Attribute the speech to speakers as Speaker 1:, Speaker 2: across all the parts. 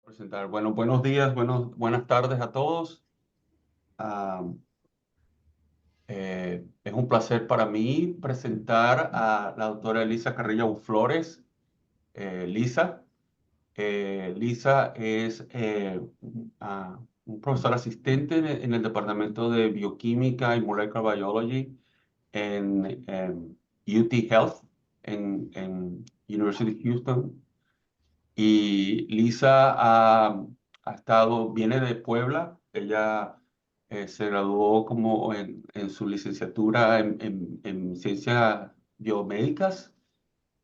Speaker 1: Presentar. Bueno, buenos días, buenas tardes a todos. Ah, es un placer para mí presentar a la doctora Elisa Carrillo Flores. Lisa. Lisa es un profesor asistente en el Departamento de Bioquímica y Molecular Biology en UT Health, en University of Houston. Y Lisa viene de Puebla. Ella se graduó como en su licenciatura en ciencias biomédicas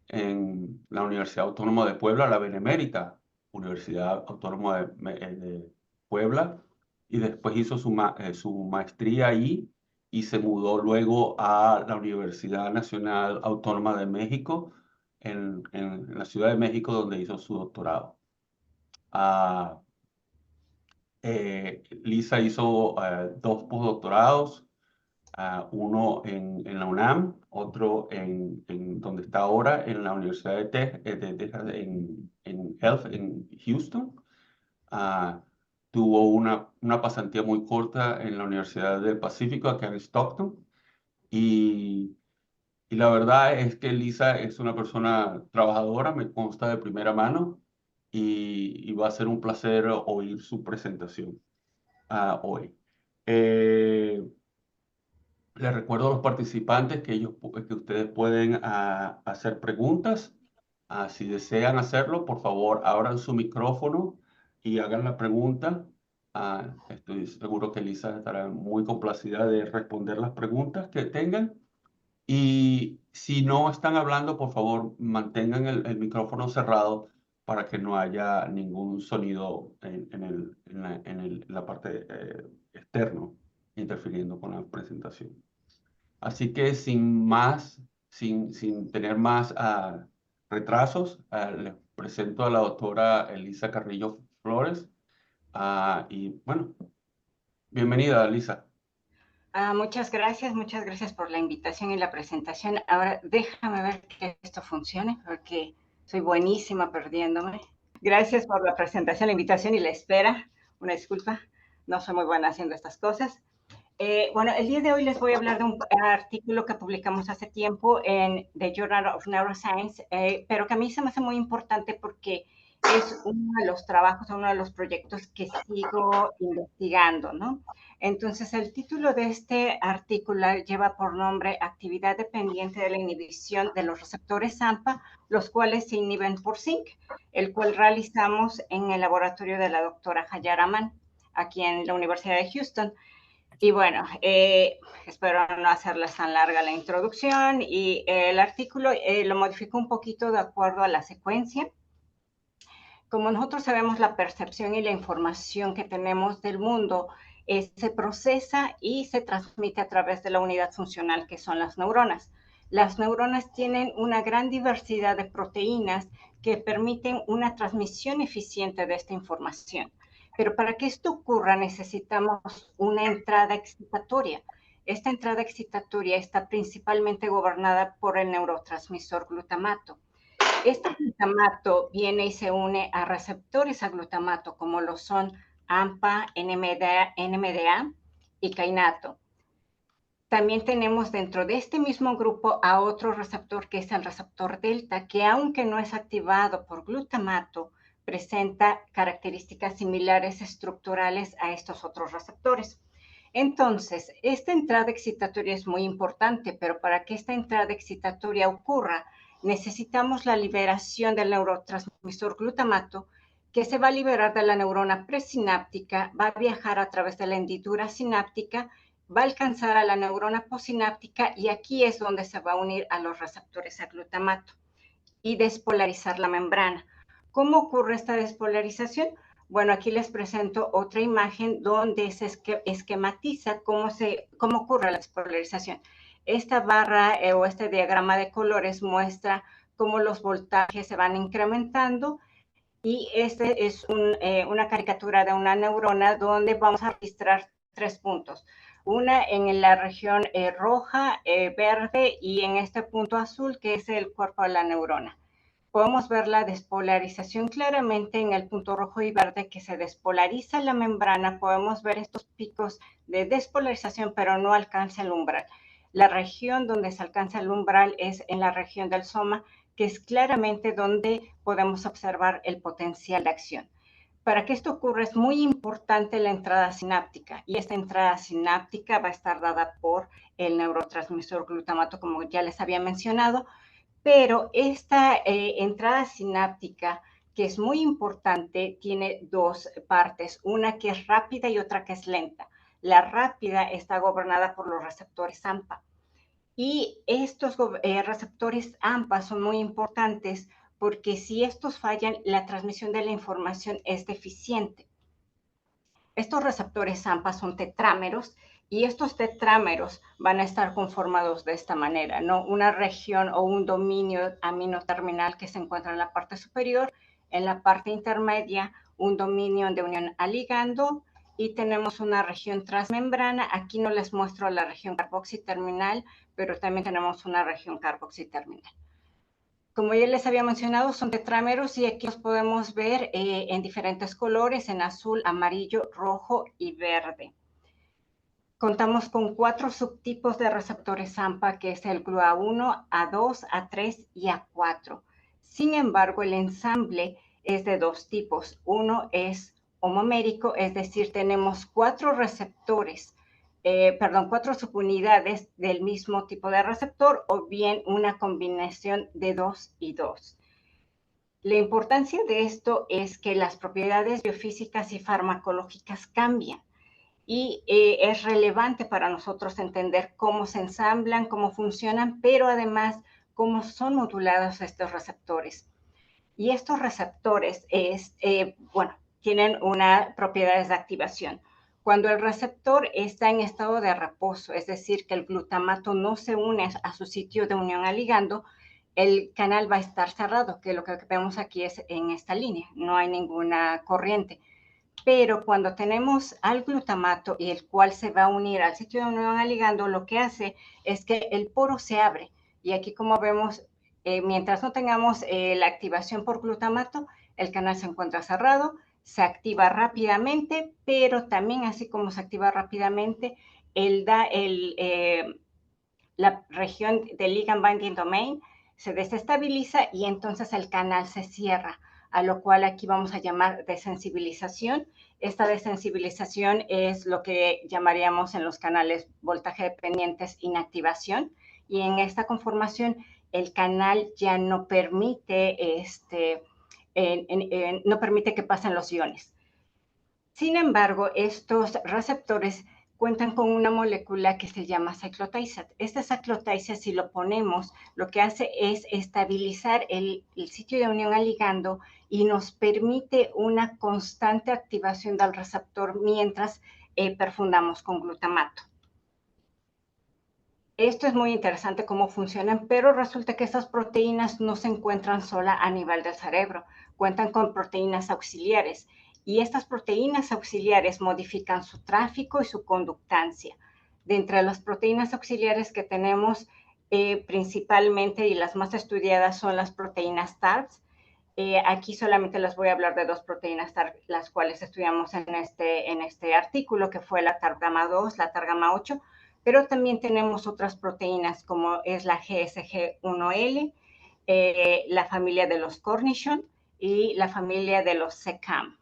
Speaker 1: en la Universidad Autónoma de Puebla, la Benemérita Universidad Autónoma de Puebla. Y después hizo su maestría ahí y se mudó luego a la Universidad Nacional Autónoma de México en la Ciudad de México, donde hizo su doctorado. Ah, Lisa hizo dos postdoctorados, uno en la UNAM, otro en donde está ahora, en la Universidad de Texas, en Health, en Houston. Ah, Tuvo una pasantía muy corta en la Universidad del Pacífico, acá en Stockton. Y y la verdad es que Lisa es una persona trabajadora, me consta de primera mano, y va a ser un placer oír su presentación hoy. Eh, Les recuerdo a los participantes que ustedes pueden hacer preguntas. Si desean hacerlo, por favor, abran su micrófono y hagan la pregunta. Estoy seguro que Lisa estará muy complacida de responder las preguntas que tengan. Y si no están hablando, por favor, mantengan el micrófono cerrado para que no haya ningún sonido en la parte externo interfiriendo con la presentación. Así que sin tener más retrasos, les presento a la doctora Elisa Carrillo Flores. Y bueno, bienvenida, Elisa.
Speaker 2: Muchas gracias por la invitación y la presentación. Ahora déjame ver que esto funcione, porque soy buenísima perdiéndome. Gracias por la presentación, la invitación y la espera. Una disculpa, no soy muy buena haciendo estas cosas. Bueno, el día de hoy les voy a hablar de un artículo que publicamos hace tiempo en The Journal of Neuroscience, pero que a mí se me hace muy importante porque es uno de los trabajos, uno de los proyectos que sigo investigando, ¿no? Entonces, el título de este artículo lleva por nombre Actividad dependiente de la inhibición de los receptores AMPA, los cuales se inhiben por zinc, el cual realizamos en el laboratorio de la doctora Hayar Aman, aquí en la Universidad de Houston. Y bueno, espero no hacerles tan larga la introducción, y el artículo lo modificó un poquito de acuerdo a la secuencia. Como nosotros sabemos, la percepción y la información que tenemos del mundo se procesa y se transmite a través de la unidad funcional que son las neuronas. Las neuronas tienen una gran diversidad de proteínas que permiten una transmisión eficiente de esta información. Pero para que esto ocurra necesitamos una entrada excitatoria. Esta entrada excitatoria está principalmente gobernada por el neurotransmisor glutamato. Este glutamato viene y se une a receptores a glutamato, como lo son AMPA, NMDA y kainato. También tenemos dentro de este mismo grupo a otro receptor, que es el receptor delta, que aunque no es activado por glutamato, presenta características similares estructurales a estos otros receptores. Entonces, esta entrada excitatoria es muy importante, pero para que esta entrada excitatoria ocurra, necesitamos la liberación del neurotransmisor glutamato, que se va a liberar de la neurona presináptica, va a viajar a través de la hendidura sináptica, va a alcanzar a la neurona posináptica, y aquí es donde se va a unir a los receptores a glutamato y despolarizar la membrana. ¿Cómo ocurre esta despolarización? Bueno, aquí les presento otra imagen donde se esquematiza cómo ocurre la despolarización. Esta barra o este diagrama de colores muestra cómo los voltajes se van incrementando, y este es una caricatura de una neurona donde vamos a registrar 3 puntos. Una en la región roja, verde, y en este punto azul, que es el cuerpo de la neurona. podemos ver la despolarización claramente en el punto rojo y verde, que se despolariza la membrana. Podemos ver estos picos de despolarización, pero no alcanza el umbral. La región donde se alcanza el umbral es en la región del soma, que es claramente donde podemos observar el potencial de acción. Para que esto ocurra es muy importante la entrada sináptica, y esta entrada sináptica va a estar dada por el neurotransmisor glutamato, como ya les había mencionado. Pero esta entrada sináptica, que es muy importante, tiene dos partes, una que es rápida y otra que es lenta. La rápida está gobernada por los receptores AMPA. Y estos receptores AMPA son muy importantes porque si estos fallan, la transmisión de la información es deficiente. Estos receptores AMPA son tetrámeros, y estos tetrámeros van a estar conformados de esta manera, ¿no? Una región o un dominio aminoterminal que se encuentra en la parte superior, en la parte intermedia un dominio de unión a ligando, y tenemos una región transmembrana. Aquí no les muestro la región carboxiterminal, pero también tenemos una región carboxiterminal. Como ya les había mencionado, son tetrámeros, y aquí los podemos ver en diferentes colores, en azul, amarillo, rojo y verde. Contamos con 4 subtipos de receptores AMPA, que es el GLUA1, A2, A3 y A4. Sin embargo, el ensamble es de 2 tipos. Uno es homomérico, es decir, tenemos 4 receptores, 4 subunidades del mismo tipo de receptor, o bien una combinación de 2 y 2. La importancia de esto es que las propiedades biofísicas y farmacológicas cambian, y es relevante para nosotros entender cómo se ensamblan, cómo funcionan, pero además cómo son modulados estos receptores. Y estos receptores tienen unas propiedades de activación. Cuando el receptor está en estado de reposo, es decir, que el glutamato no se une a su sitio de unión al ligando, el canal va a estar cerrado, que lo que vemos aquí es en esta línea, no hay ninguna corriente. Pero cuando tenemos al glutamato, y el cual se va a unir al sitio de unión al ligando, lo que hace es que el poro se abre. Y aquí, como vemos, mientras no tengamos la activación por glutamato, el canal se encuentra cerrado, se activa rápidamente, pero también, así como se activa rápidamente, la región del ligand binding domain se desestabiliza, y entonces el canal se cierra, a lo cual aquí vamos a llamar desensibilización. Esta desensibilización es lo que llamaríamos en los canales voltaje dependientes inactivación, y en esta conformación el canal ya no permite, no permite que pasen los iones. Sin embargo, estos receptores cuentan con una molécula que se llama cyclotizat. Este cyclotizat, si lo ponemos, lo que hace es estabilizar el sitio de unión al ligando, y nos permite una constante activación del receptor mientras perfundamos con glutamato. Esto es muy interesante cómo funcionan, pero resulta que estas proteínas no se encuentran sola a nivel del cerebro, cuentan con proteínas auxiliares, y estas proteínas auxiliares modifican su tráfico y su conductancia. De entre las proteínas auxiliares que tenemos, principalmente, y las más estudiadas, son las proteínas TARPs. Aquí solamente les voy a hablar de 2 proteínas TARP, las cuales estudiamos en este artículo, que fue la TARP gamma 2, la TARP gamma 8, pero también tenemos otras proteínas, como es la GSG1L, la familia de los cornichon y la familia de los SECAM.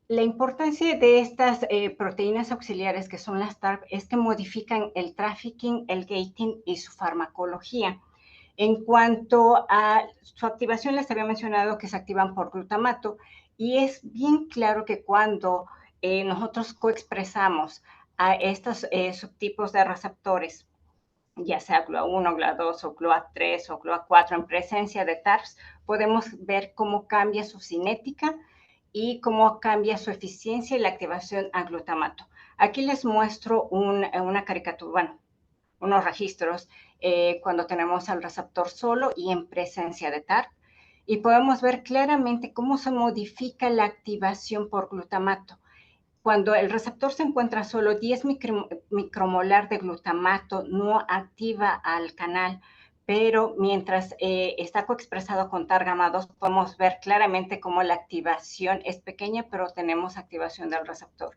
Speaker 2: La importancia de estas proteínas auxiliares, que son las TARP, es que modifican el trafficking, el gating y su farmacología. En cuanto a su activación, les había mencionado que se activan por glutamato, y es bien claro que cuando nosotros coexpresamos a estos subtipos de receptores, ya sea GLUA1, GLUA2 o GLUA3 o GLUA4, en presencia de TARPs, podemos ver cómo cambia su cinética y cómo cambia su eficiencia y la activación a glutamato. Aquí les muestro una caricatura, unos registros cuando tenemos al receptor solo y en presencia de TARP, y podemos ver claramente cómo se modifica la activación por glutamato. Cuando el receptor se encuentra solo, 10 micromolar de glutamato no activa al canal, pero mientras está coexpresado con TAR gamma 2, podemos ver claramente cómo la activación es pequeña, pero tenemos activación del receptor.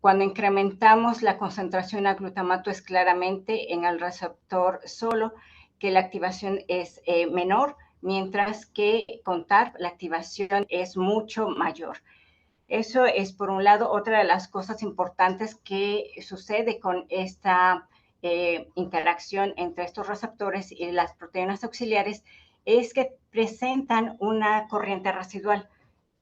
Speaker 2: Cuando incrementamos la concentración de glutamato es claramente en el receptor solo que la activación es menor, mientras que con TAR la activación es mucho mayor. Eso es, por un lado, otra de las cosas importantes que sucede con esta interacción entre estos receptores y las proteínas auxiliares, es que presentan una corriente residual.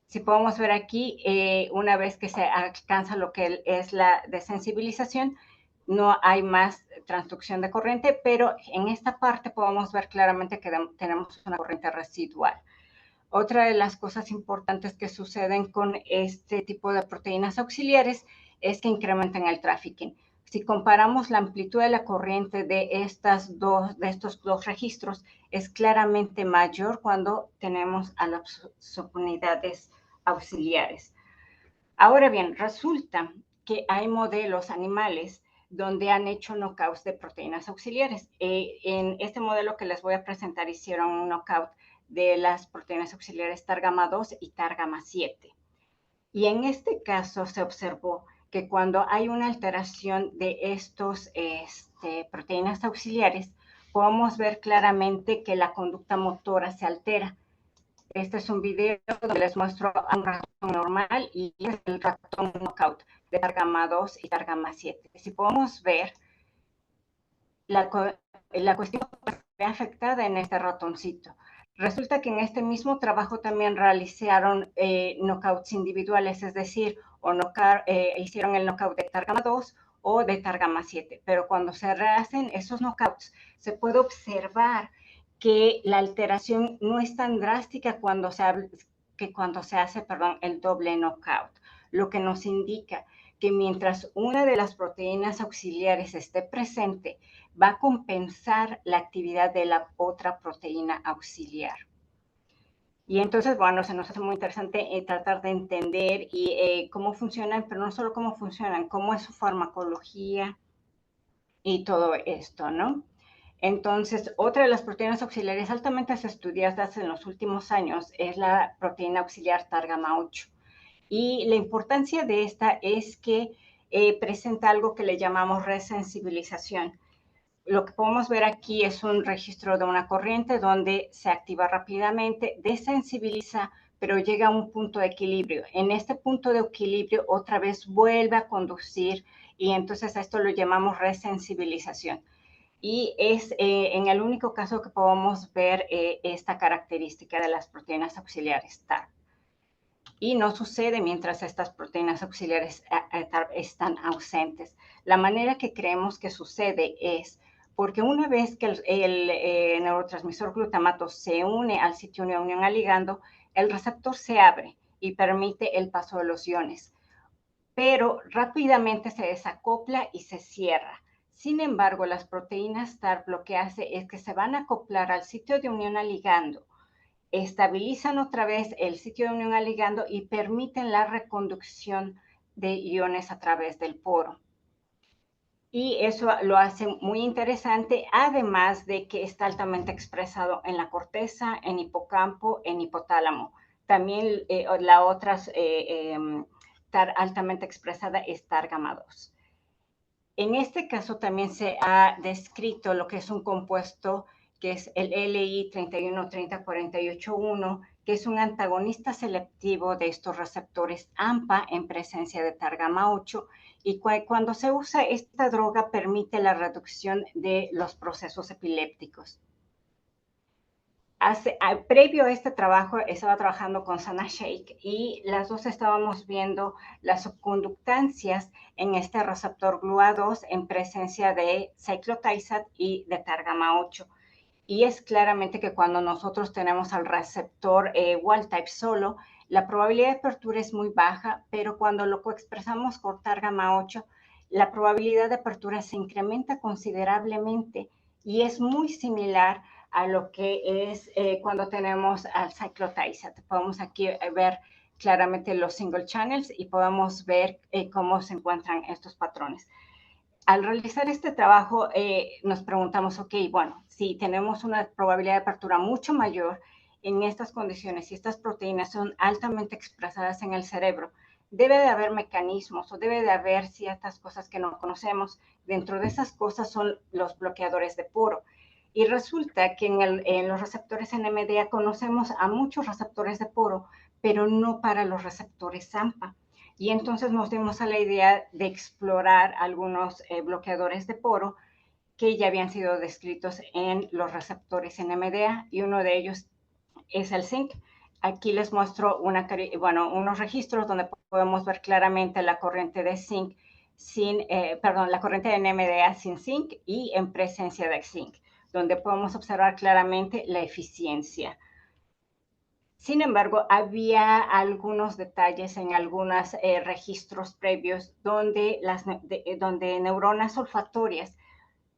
Speaker 2: Si podemos ver aquí, una vez que se alcanza lo que es la desensibilización, no hay más transducción de corriente, pero en esta parte podemos ver claramente que tenemos una corriente residual. Otra de las cosas importantes que suceden con este tipo de proteínas auxiliares es que incrementan el trafficking. Si comparamos la amplitud de la corriente de estos dos registros, es claramente mayor cuando tenemos a las subunidades auxiliares. Ahora bien, resulta que hay modelos animales donde han hecho knockouts de proteínas auxiliares. En este modelo que les voy a presentar hicieron un knockout de las proteínas auxiliares TAR gamma 2 y TAR gamma 7. Y en este caso se observó que cuando hay una alteración de estos proteínas auxiliares, podemos ver claramente que la conducta motora se altera. Este es un video donde les muestro a un ratón normal y es el ratón knockout de TAR gamma 2 y TAR gamma 7. Si podemos ver, la cuestión afectada en este ratoncito. Resulta que en este mismo trabajo también realizaron knockouts individuales, es decir, hicieron el knockout de TAR gamma 2 o de TAR gamma 7, pero cuando se rehacen esos knockouts, se puede observar que la alteración no es tan drástica cuando se hace el doble knockout, lo que nos indica que mientras una de las proteínas auxiliares esté presente, va a compensar la actividad de la otra proteína auxiliar. Y entonces, bueno, se nos hace muy interesante tratar de entender cómo funcionan, pero no solo cómo funcionan, cómo es su farmacología y todo esto, ¿no? Entonces, otra de las proteínas auxiliares altamente estudiadas en los últimos años es la proteína auxiliar TAR gamma 8. Y la importancia de esta es que presenta algo que le llamamos resensibilización. Lo que podemos ver aquí es un registro de una corriente donde se activa rápidamente, desensibiliza, pero llega a un punto de equilibrio. En este punto de equilibrio otra vez vuelve a conducir y entonces a esto lo llamamos resensibilización. Y es en el único caso que podemos ver esta característica de las proteínas auxiliares TAR. Y no sucede mientras estas proteínas auxiliares están ausentes. La manera que creemos que sucede es porque una vez que el neurotransmisor glutamato se une al sitio de unión al ligando, el receptor se abre y permite el paso de los iones, pero rápidamente se desacopla y se cierra. Sin embargo, las proteínas TARP lo que hace es que se van a acoplar al sitio de unión al ligando, estabilizan otra vez el sitio de unión al ligando y permiten la reconducción de iones a través del poro. Y eso lo hace muy interesante, además de que está altamente expresado en la corteza, en hipocampo, en hipotálamo. También la otra TAR altamente expresada es TAR gamma 2. En este caso también se ha descrito lo que es un compuesto que es el LI 313048-1, que es un antagonista selectivo de estos receptores AMPA en presencia de TAR gamma 8, y cuando se usa esta droga permite la reducción de los procesos epilépticos. Previo a este trabajo estaba trabajando con Sana Sheikh y las dos estábamos viendo las subconductancias en este receptor GLUA2 en presencia de cyclotizat y de TAR gamma 8. Y es claramente que cuando nosotros tenemos al receptor wild type solo, la probabilidad de apertura es muy baja, pero cuando lo coexpresamos con TAR gamma 8, la probabilidad de apertura se incrementa considerablemente y es muy similar a lo que es cuando tenemos al cyclotizat. Podemos aquí ver claramente los single channels y podemos ver cómo se encuentran estos patrones. al realizar este trabajo, nos preguntamos, ok, bueno, si tenemos una probabilidad de apertura mucho mayor en estas condiciones, si estas proteínas son altamente expresadas en el cerebro, debe de haber mecanismos o debe de haber ciertas cosas que no conocemos. Dentro de esas cosas son los bloqueadores de poro. Y resulta que en los receptores NMDA conocemos a muchos receptores de poro, pero no para los receptores SAMPA. Y entonces nos dimos a la idea de explorar algunos bloqueadores de poro que ya habían sido descritos en los receptores NMDA, y uno de ellos es el zinc. Aquí les muestro unos registros donde podemos ver claramente la corriente de zinc la corriente de NMDA sin zinc y en presencia de zinc, donde podemos observar claramente la eficiencia. Sin embargo, había algunos detalles en algunos registros previos donde neuronas olfatorias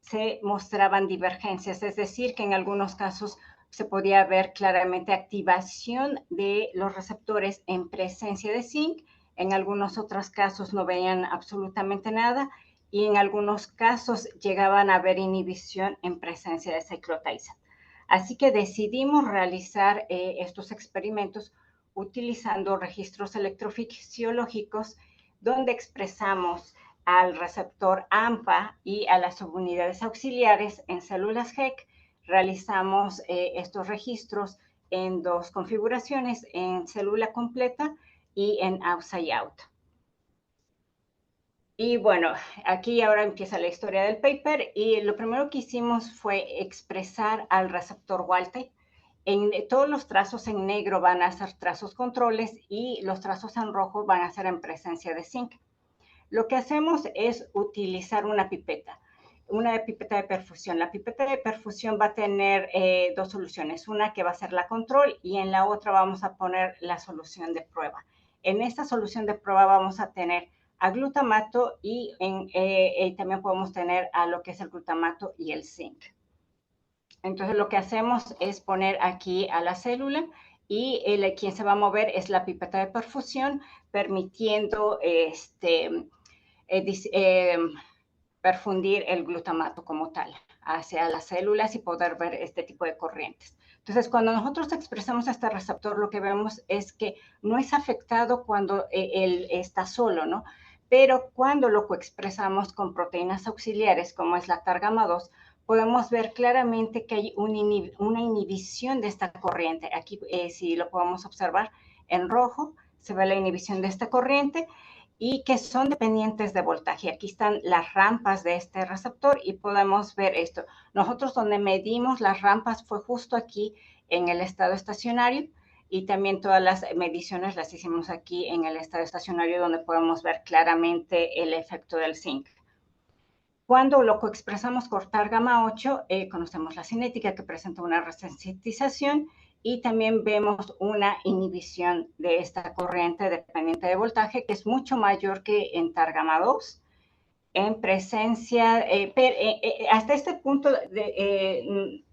Speaker 2: se mostraban divergencias, es decir, que en algunos casos se podía ver claramente activación de los receptores en presencia de zinc, en algunos otros casos no veían absolutamente nada, y en algunos casos llegaban a ver inhibición en presencia de cyclotizid. Así que decidimos realizar estos experimentos utilizando registros electrofisiológicos donde expresamos al receptor AMPA y a las subunidades auxiliares en células HEC. Realizamos estos registros en dos configuraciones, en célula completa y en outside out. Y bueno, aquí ahora empieza la historia del paper, y lo primero que hicimos fue expresar al receptor wild type. Todos los trazos en negro van a ser trazos controles y los trazos en rojo van a ser en presencia de zinc. Lo que hacemos es utilizar una pipeta de perfusión. La pipeta de perfusión va a tener dos soluciones, una que va a ser la control y en la otra vamos a poner la solución de prueba. En esta solución de prueba vamos a tener a glutamato y también podemos tener a lo que es el glutamato y el zinc. Entonces lo que hacemos es poner aquí a la célula y quien se va a mover es la pipeta de perfusión, permitiendo perfundir el glutamato como tal hacia las células y poder ver este tipo de corrientes. Entonces, cuando nosotros expresamos este receptor, lo que vemos es que no es afectado cuando él está solo, ¿no? Pero cuando lo coexpresamos con proteínas auxiliares, como es la TARGAMA2, podemos ver claramente que hay una inhibición de esta corriente. Aquí, si lo podemos observar en rojo, se ve la inhibición de esta corriente y que son dependientes de voltaje. Aquí están las rampas de este receptor y podemos ver esto. Nosotros donde medimos las rampas fue justo aquí en el estado estacionario, y también todas las mediciones las hicimos aquí en el estado estacionario, donde podemos ver claramente el efecto del zinc. Cuando lo coexpresamos con TARGAMA 8, conocemos la cinética, que presenta una resensitización, y también vemos una inhibición de esta corriente dependiente de voltaje, que es mucho mayor que en TARGAMA 2. En presencia, hasta este punto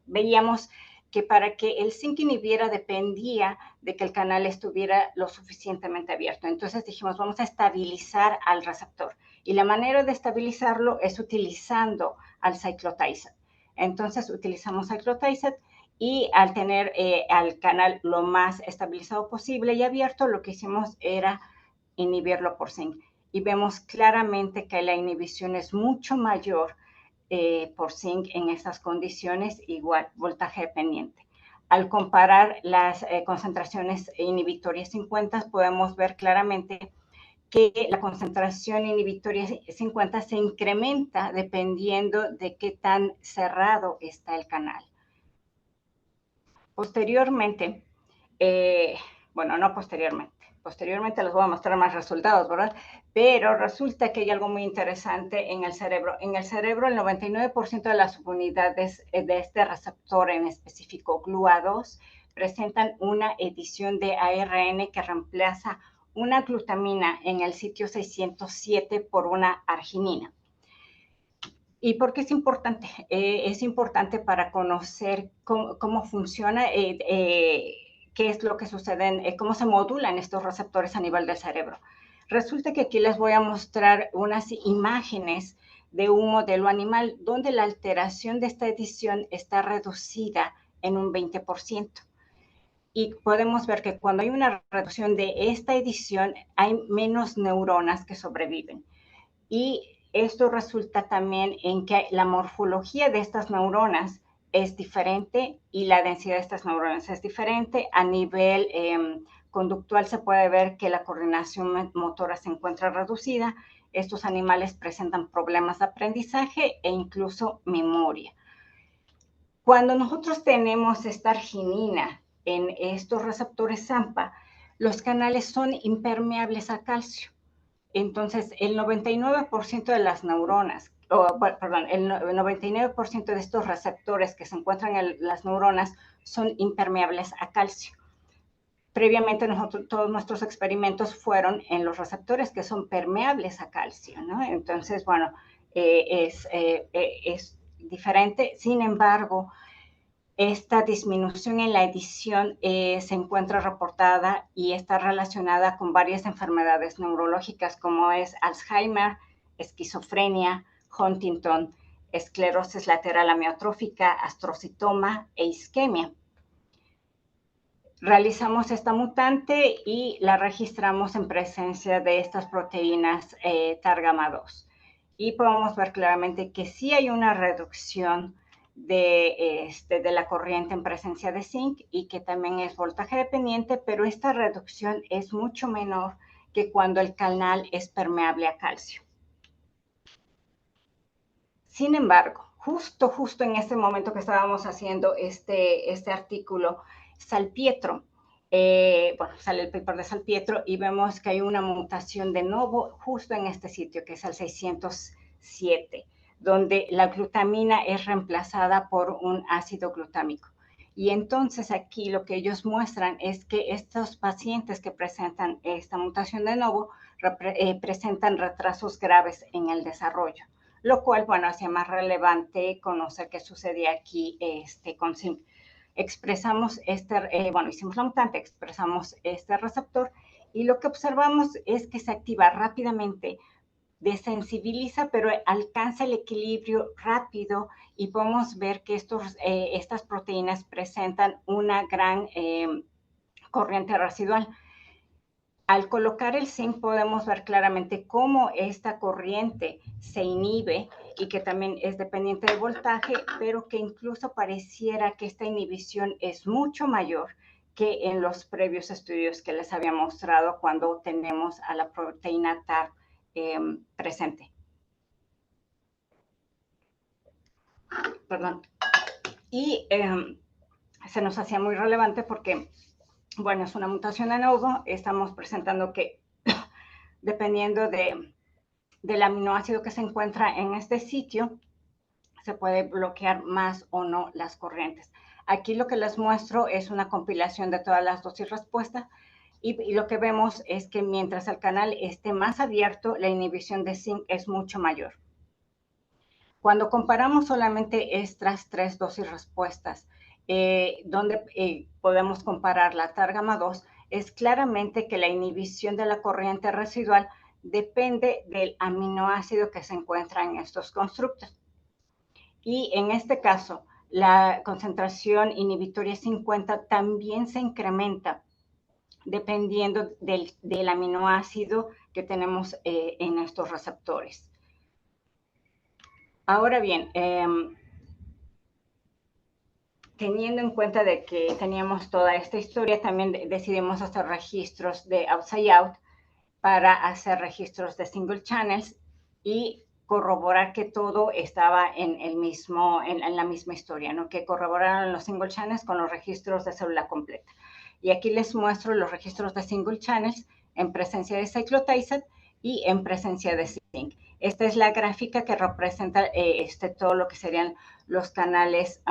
Speaker 2: veíamos que para que el zinc inhibiera dependía de que el canal estuviera lo suficientemente abierto. Entonces dijimos, vamos a estabilizar al receptor. Y la manera de estabilizarlo es utilizando al cyclotizid. Entonces utilizamos cyclotizid, y al tener al canal lo más estabilizado posible y abierto, lo que hicimos era inhibirlo por zinc. Y vemos claramente que la inhibición es mucho mayor por zinc en estas condiciones, igual voltaje dependiente. Al comparar las concentraciones inhibitorias 50, podemos ver claramente que la concentración inhibitoria 50 se incrementa dependiendo de qué tan cerrado está el canal. Posteriormente, posteriormente les voy a mostrar más resultados, ¿verdad? Pero resulta que hay algo muy interesante en el cerebro. En el cerebro, el 99% de las subunidades de este receptor en específico, GLUA2, presentan una edición de ARN que reemplaza una glutamina en el sitio 607 por una arginina. ¿Y por qué es importante? Es importante para conocer cómo funciona, qué es lo que sucede, cómo se modulan estos receptores a nivel del cerebro. Resulta que aquí les voy a mostrar unas imágenes de un modelo animal donde la alteración de esta edición está reducida en un 20%. Y podemos ver que cuando hay una reducción de esta edición, hay menos neuronas que sobreviven. Y esto resulta también en que la morfología de estas neuronas es diferente y la densidad de estas neuronas es diferente. A nivel conductual se puede ver que la coordinación motora se encuentra reducida. Estos animales presentan problemas de aprendizaje e incluso memoria. Cuando nosotros tenemos esta arginina en estos receptores AMPA, los canales son impermeables a calcio. Entonces, el 99% de las neuronas, el 99% de estos receptores que se encuentran en las neuronas son impermeables a calcio. Previamente, todos nuestros experimentos fueron en los receptores que son permeables a calcio, ¿no? Entonces, bueno, es diferente. Sin embargo, esta disminución en la edición se encuentra reportada y está relacionada con varias enfermedades neurológicas como es Alzheimer, esquizofrenia, Huntington, esclerosis lateral amiotrófica, astrocitoma e isquemia. Realizamos esta mutante y la registramos en presencia de estas proteínas TARGAMA2. Y podemos ver claramente que sí hay una reducción de la corriente en presencia de zinc y que también es voltaje dependiente, pero esta reducción es mucho menor que cuando el canal es permeable a calcio. Sin embargo, justo en este momento que estábamos haciendo este artículo, Salpietro, sale el paper de Salpietro y vemos que hay una mutación de novo justo en este sitio, que es el 607, donde la glutamina es reemplazada por un ácido glutámico. Y entonces aquí lo que ellos muestran es que estos pacientes que presentan esta mutación de novo presentan retrasos graves en el desarrollo, lo cual, bueno, hacía más relevante conocer qué sucedía aquí con zinc. Expresamos hicimos la mutante, expresamos este receptor y lo que observamos es que se activa rápidamente, desensibiliza, pero alcanza el equilibrio rápido y podemos ver que estas proteínas presentan una gran corriente residual. Al colocar el zinc podemos ver claramente cómo esta corriente se inhibe y que también es dependiente del voltaje, pero que incluso pareciera que esta inhibición es mucho mayor que en los previos estudios que les había mostrado cuando tenemos a la proteína TAR presente. Perdón. Y se nos hacía muy relevante porque, bueno, es una mutación de novo. Estamos presentando que dependiendo del aminoácido que se encuentra en este sitio, se puede bloquear más o no las corrientes. Aquí lo que les muestro es una compilación de todas las dosis respuesta y lo que vemos es que mientras el canal esté más abierto, la inhibición de zinc es mucho mayor. Cuando comparamos solamente estas tres dosis respuestas, donde podemos comparar la TARGAMA2, es claramente que la inhibición de la corriente residual depende del aminoácido que se encuentra en estos constructos. Y en este caso, la concentración inhibitoria 50 también se incrementa dependiendo del aminoácido que tenemos en estos receptores. Ahora bien, teniendo en cuenta de que teníamos toda esta historia, también decidimos hacer registros de outside out para hacer registros de single channels y corroborar que todo estaba en la misma historia, ¿no? Que corroboraran los single channels con los registros de célula completa. Y aquí les muestro los registros de single channels en presencia de cyclotizid y en presencia de zinc. Esta es la gráfica que representa todo lo que serían los canales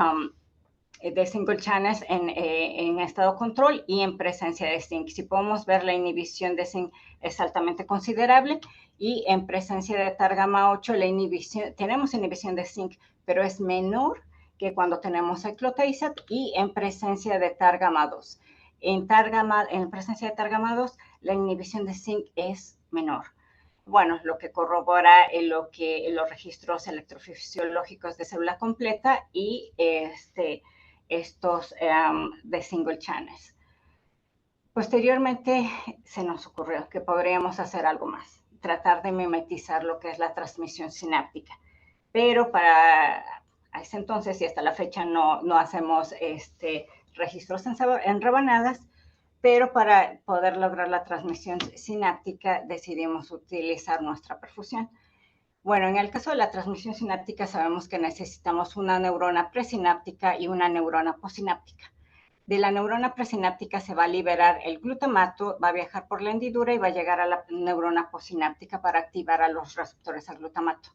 Speaker 2: de single channels en estado control y en presencia de zinc. Si podemos ver, la inhibición de zinc es altamente considerable y en presencia de TARGAMA8 tenemos inhibición de zinc, pero es menor que cuando tenemos cyclotizid y en presencia de TARGAMA2. En presencia de TARGAMA2, la inhibición de zinc es menor. bueno, lo que corrobora los registros electrofisiológicos de célula completa y estos de single channels. Posteriormente se nos ocurrió que podríamos hacer algo más, tratar de mimetizar lo que es la transmisión sináptica, pero para ese entonces y hasta la fecha no hacemos registros en rebanadas, pero para poder lograr la transmisión sináptica decidimos utilizar nuestra perfusión. Bueno, en el caso de la transmisión sináptica sabemos que necesitamos una neurona presináptica y una neurona posináptica. De la neurona presináptica se va a liberar el glutamato, va a viajar por la hendidura y va a llegar a la neurona posináptica para activar a los receptores al glutamato.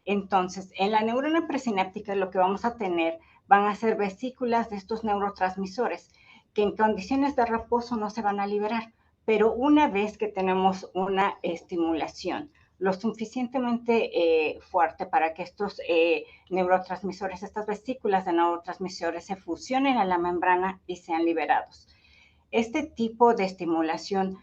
Speaker 2: Entonces, en la neurona presináptica lo que vamos a tener van a ser vesículas de estos neurotransmisores que en condiciones de reposo no se van a liberar, pero una vez que tenemos una estimulación lo suficientemente fuerte para que estos neurotransmisores, estas vesículas de neurotransmisores se fusionen a la membrana y sean liberados. Este tipo de estimulación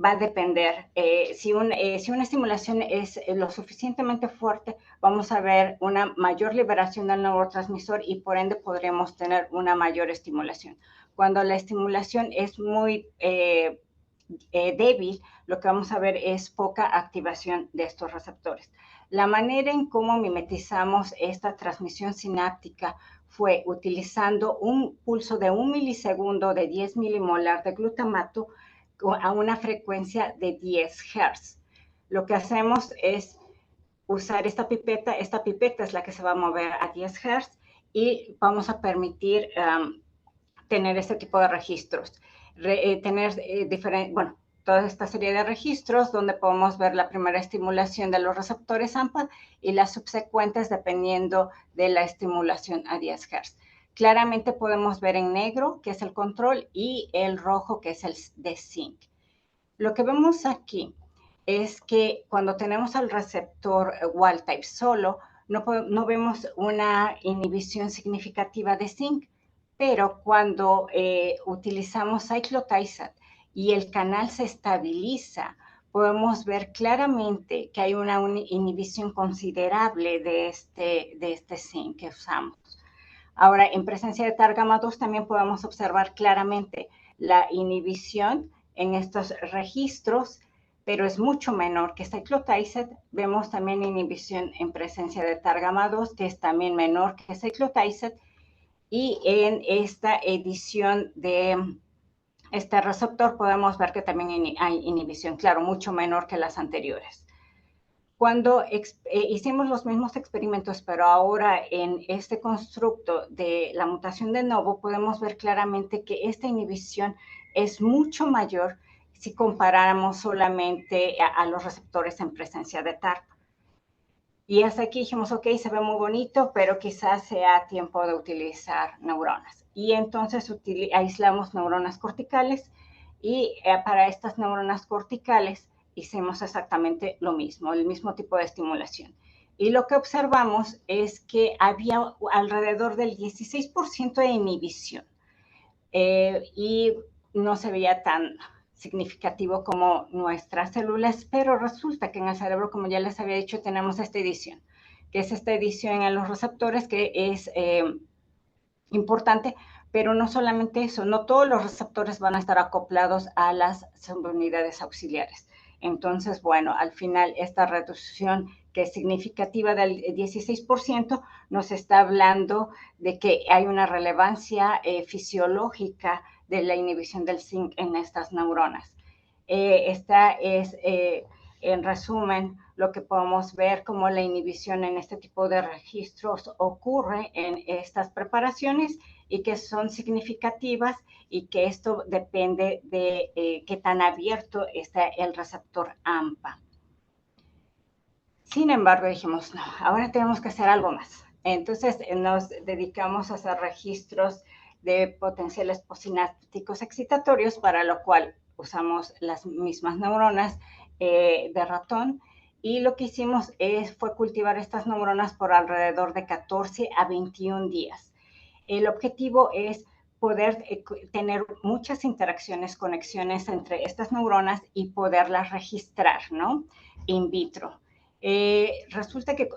Speaker 2: va a depender. Si una estimulación es lo suficientemente fuerte, vamos a ver una mayor liberación del neurotransmisor y por ende podremos tener una mayor estimulación. Cuando la estimulación es muy débil, lo que vamos a ver es poca activación de estos receptores. La manera en cómo mimetizamos esta transmisión sináptica fue utilizando un pulso de 1 milisegundo de 10 milimolar de glutamato a una frecuencia de 10 Hz. Lo que hacemos es usar esta pipeta es la que se va a mover a 10 Hz y vamos a permitir tener este tipo de registros. Toda esta serie de registros donde podemos ver la primera estimulación de los receptores AMPA y las subsecuentes dependiendo de la estimulación a 10 Hz. Claramente podemos ver en negro, que es el control, y el rojo, que es el de zinc. Lo que vemos aquí es que cuando tenemos al receptor wild type solo, no vemos una inhibición significativa de zinc, pero cuando utilizamos cyclotizat y el canal se estabiliza, podemos ver claramente que hay una inhibición considerable de este zinc que usamos. Ahora, en presencia de TAR gamma 2 también podemos observar claramente la inhibición en estos registros, pero es mucho menor que cyclotizat. Vemos también inhibición en presencia de TAR gamma 2, que es también menor que cyclotizat, y en esta edición de este receptor podemos ver que también hay inhibición, claro, mucho menor que las anteriores. Cuando hicimos los mismos experimentos, pero ahora en este constructo de la mutación de novo, podemos ver claramente que esta inhibición es mucho mayor si comparamos solamente a los receptores en presencia de TARP. Y hasta aquí dijimos, ok, se ve muy bonito, pero quizás sea tiempo de utilizar neuronas. Y entonces aislamos neuronas corticales y para estas neuronas corticales hicimos exactamente lo mismo, el mismo tipo de estimulación. Y lo que observamos es que había alrededor del 16% de inhibición y no se veía tan significativo como nuestras células, pero resulta que en el cerebro, como ya les había dicho, tenemos esta edición, que es esta edición en los receptores que es importante, pero no solamente eso, no todos los receptores van a estar acoplados a las subunidades auxiliares. Entonces, bueno, al final esta reducción que es significativa del 16% nos está hablando de que hay una relevancia fisiológica de la inhibición del zinc en estas neuronas. Esta es, en resumen, lo que podemos ver como la inhibición en este tipo de registros ocurre en estas preparaciones y que son significativas y que esto depende de qué tan abierto está el receptor AMPA. Sin embargo, dijimos, no, ahora tenemos que hacer algo más. Entonces nos dedicamos a hacer registros de potenciales postsinápticos excitatorios, para lo cual usamos las mismas neuronas de ratón, y lo que hicimos fue cultivar estas neuronas por alrededor de 14 a 21 días. El objetivo es poder tener muchas interacciones, conexiones entre estas neuronas y poderlas registrar, ¿no? in vitro. Resulta que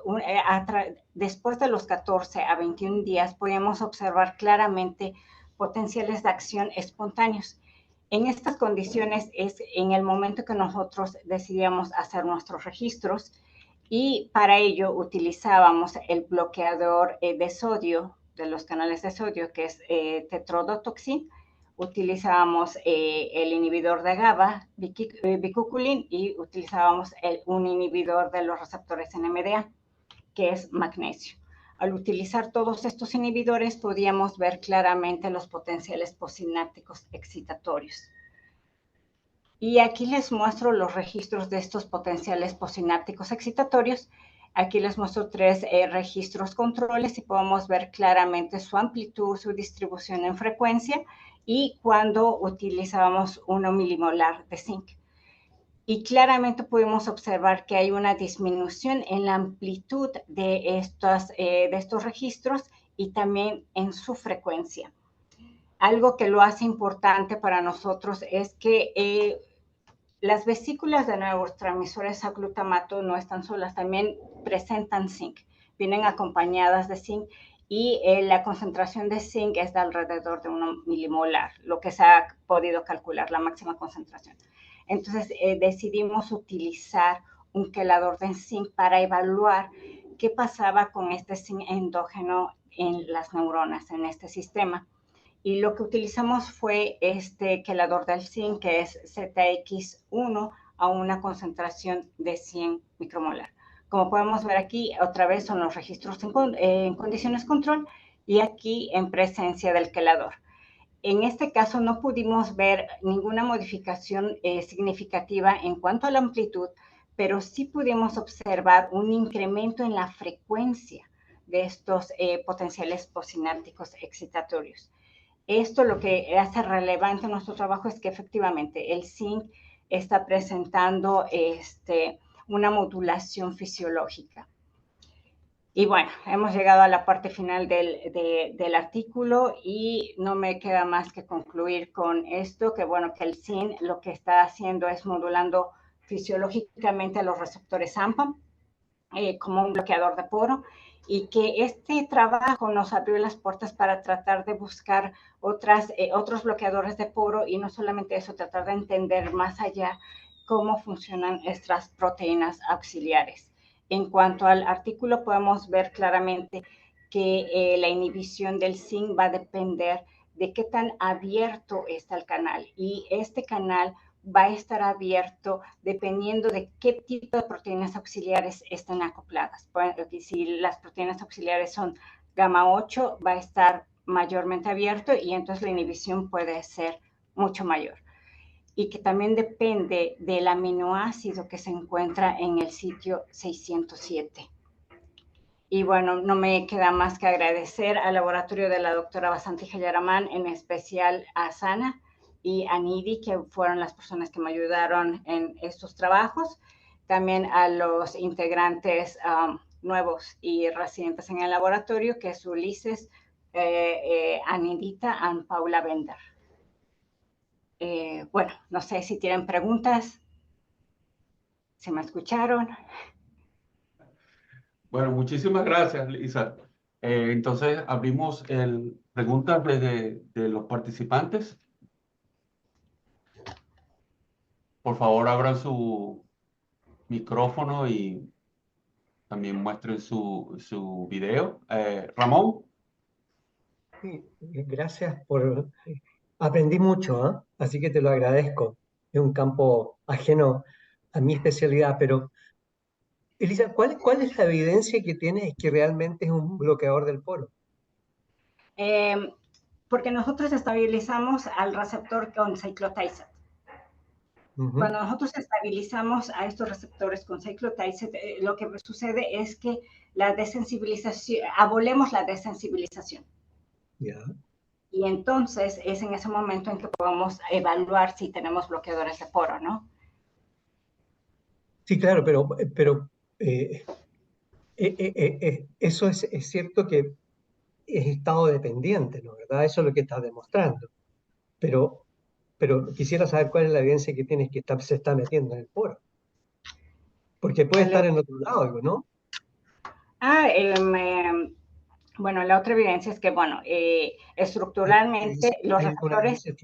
Speaker 2: después de los 14 a 21 días podíamos observar claramente potenciales de acción espontáneos. En estas condiciones es en el momento que nosotros decidíamos hacer nuestros registros y para ello utilizábamos el bloqueador de sodio, de los canales de sodio, que es tetrodotoxin. Utilizábamos el inhibidor de GABA, bicuculin, y utilizábamos un inhibidor de los receptores NMDA, que es magnesio. Al utilizar todos estos inhibidores podíamos ver claramente los potenciales postsinápticos excitatorios. Y aquí les muestro los registros de estos potenciales postsinápticos excitatorios. Aquí les muestro 3 registros controles y podemos ver claramente su amplitud, su distribución en frecuencia y cuando utilizábamos 1 milimolar de zinc. Y claramente pudimos observar que hay una disminución en la amplitud de estos registros y también en su frecuencia. Algo que lo hace importante para nosotros es que las vesículas de neurotransmisores a glutamato no están solas, también presentan zinc, vienen acompañadas de zinc y la concentración de zinc es de alrededor de 1 milimolar, lo que se ha podido calcular, la máxima concentración. Entonces decidimos utilizar un quelador de zinc para evaluar qué pasaba con este zinc endógeno en las neuronas, en este sistema. Y lo que utilizamos fue este quelador del zinc, que es ZX1 a una concentración de 100 micromolar. Como podemos ver aquí, otra vez son los registros en condiciones control y aquí en presencia del quelador. En este caso no pudimos ver ninguna modificación significativa en cuanto a la amplitud, pero sí pudimos observar un incremento en la frecuencia de estos potenciales postsinápticos excitatorios. Esto lo que hace relevante nuestro trabajo es que efectivamente el zinc está presentando una modulación fisiológica. Y bueno, hemos llegado a la parte final del artículo y no me queda más que concluir con esto, que bueno, que el zinc lo que está haciendo es modulando fisiológicamente a los receptores AMPA como un bloqueador de poro y que este trabajo nos abrió las puertas para tratar de buscar otros bloqueadores de poro y no solamente eso, tratar de entender más allá cómo funcionan estas proteínas auxiliares. En cuanto al artículo, podemos ver claramente que la inhibición del zinc va a depender de qué tan abierto está el canal y este canal va a estar abierto dependiendo de qué tipo de proteínas auxiliares estén acopladas. Si las proteínas auxiliares son gamma 8, va a estar mayormente abierto y entonces la inhibición puede ser mucho mayor. Y que también depende del aminoácido que se encuentra en el sitio 607. Y bueno, no me queda más que agradecer al laboratorio de la doctora Basanti Jayaraman, en especial a Sana y a Nidi, que fueron las personas que me ayudaron en estos trabajos. También a los integrantes nuevos y residentes en el laboratorio, que es Ulises, Anidita y Paula Bender. Bueno, no sé si tienen preguntas. ¿Se me escucharon?
Speaker 1: Bueno, muchísimas gracias, Lisa. Entonces, abrimos preguntas de los participantes. Por favor, abran su micrófono y también muestren su video. Ramón.
Speaker 3: Sí, gracias por... Aprendí mucho, ¿eh? Así que te lo agradezco. Es un campo ajeno a mi especialidad, pero Elisa, ¿cuál es la evidencia que tienes que realmente es un bloqueador del poro?
Speaker 2: Porque nosotros estabilizamos al receptor con cyclotizet. Cuando nosotros estabilizamos a estos receptores con cyclotizet, lo que sucede es que la desensibilización, abolemos la desensibilización. Y entonces es en ese momento en que podemos evaluar si tenemos bloqueadores de poro, ¿no?
Speaker 3: Sí, claro, pero eso es cierto que es estado dependiente, ¿no? ¿Verdad? Eso es lo que estás demostrando. Pero quisiera saber cuál es la evidencia que tienes que se está metiendo en el poro. Porque puede estar en otro lado, ¿no?
Speaker 2: Bueno, la otra evidencia es que, bueno, estructuralmente
Speaker 3: Hay alguna evidencia.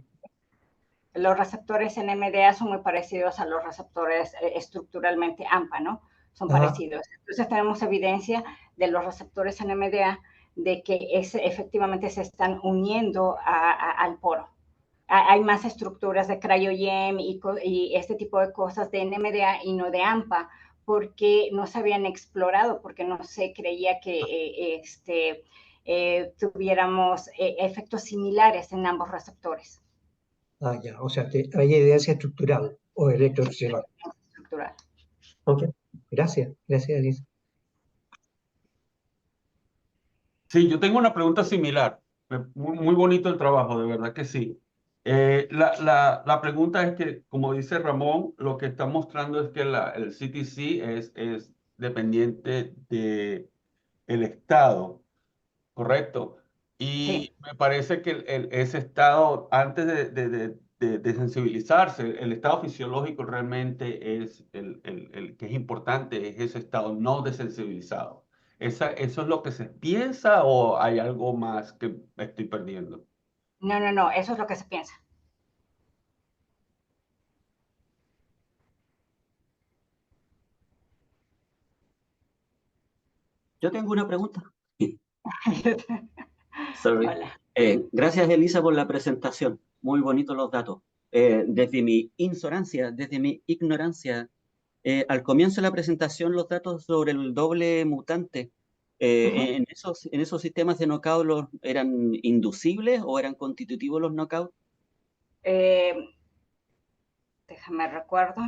Speaker 2: los receptores NMDA son muy parecidos a los receptores estructuralmente AMPA, ¿no? Son parecidos. Entonces tenemos evidencia de los receptores NMDA de que efectivamente se están uniendo al poro. Hay más estructuras de cryo-EM y este tipo de cosas de NMDA y no de AMPA, porque no se habían explorado, porque no se creía que tuviéramos efectos similares en ambos receptores.
Speaker 3: Ya, o sea que hay evidencia estructural o electrofisiológica.
Speaker 2: Estructural.
Speaker 3: Ok, gracias, Elisa.
Speaker 1: Sí, yo tengo una pregunta similar. Muy bonito el trabajo, de verdad que sí. La pregunta es que, como dice Ramón, lo que está mostrando es que el CTC es dependiente del estado, ¿correcto?
Speaker 2: Sí.
Speaker 1: Y me parece que ese estado, antes de sensibilizarse, el estado fisiológico realmente es el que es importante, es ese estado no desensibilizado. ¿Eso es lo que se piensa o hay algo más que me estoy perdiendo?
Speaker 2: No, eso es lo que se piensa.
Speaker 4: Yo tengo una pregunta. Sorry.
Speaker 2: Hola.
Speaker 4: Gracias, Elisa, por la presentación. Muy bonitos los datos. Desde mi ignorancia, al comienzo de la presentación, los datos sobre el doble mutante, en esos sistemas de knockout, ¿eran inducibles o eran constitutivos los knockouts?
Speaker 2: Déjame recuerdo.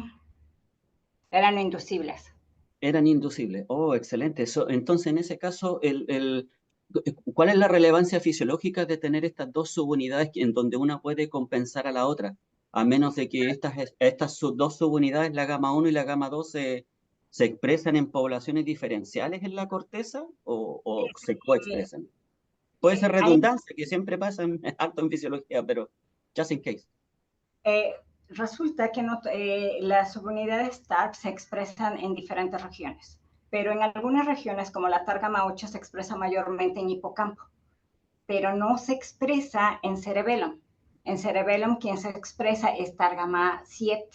Speaker 2: Eran inducibles.
Speaker 4: Eran inducibles. Oh, excelente. Entonces, en ese caso, ¿cuál es la relevancia fisiológica de tener estas dos subunidades en donde una puede compensar a la otra? A menos de que estas dos subunidades, la gamma 1 y la gamma 2, se expresan en poblaciones diferenciales en la corteza o se coexpresan. Puede ser redundancia, que siempre pasa alto en fisiología, pero just in case.
Speaker 2: Resulta que las subunidades TARP se expresan en diferentes regiones, pero en algunas regiones, como la TAR gamma 8, se expresa mayormente en hipocampo, pero no se expresa en cerebellum. En cerebellum, quien se expresa es TAR gamma 7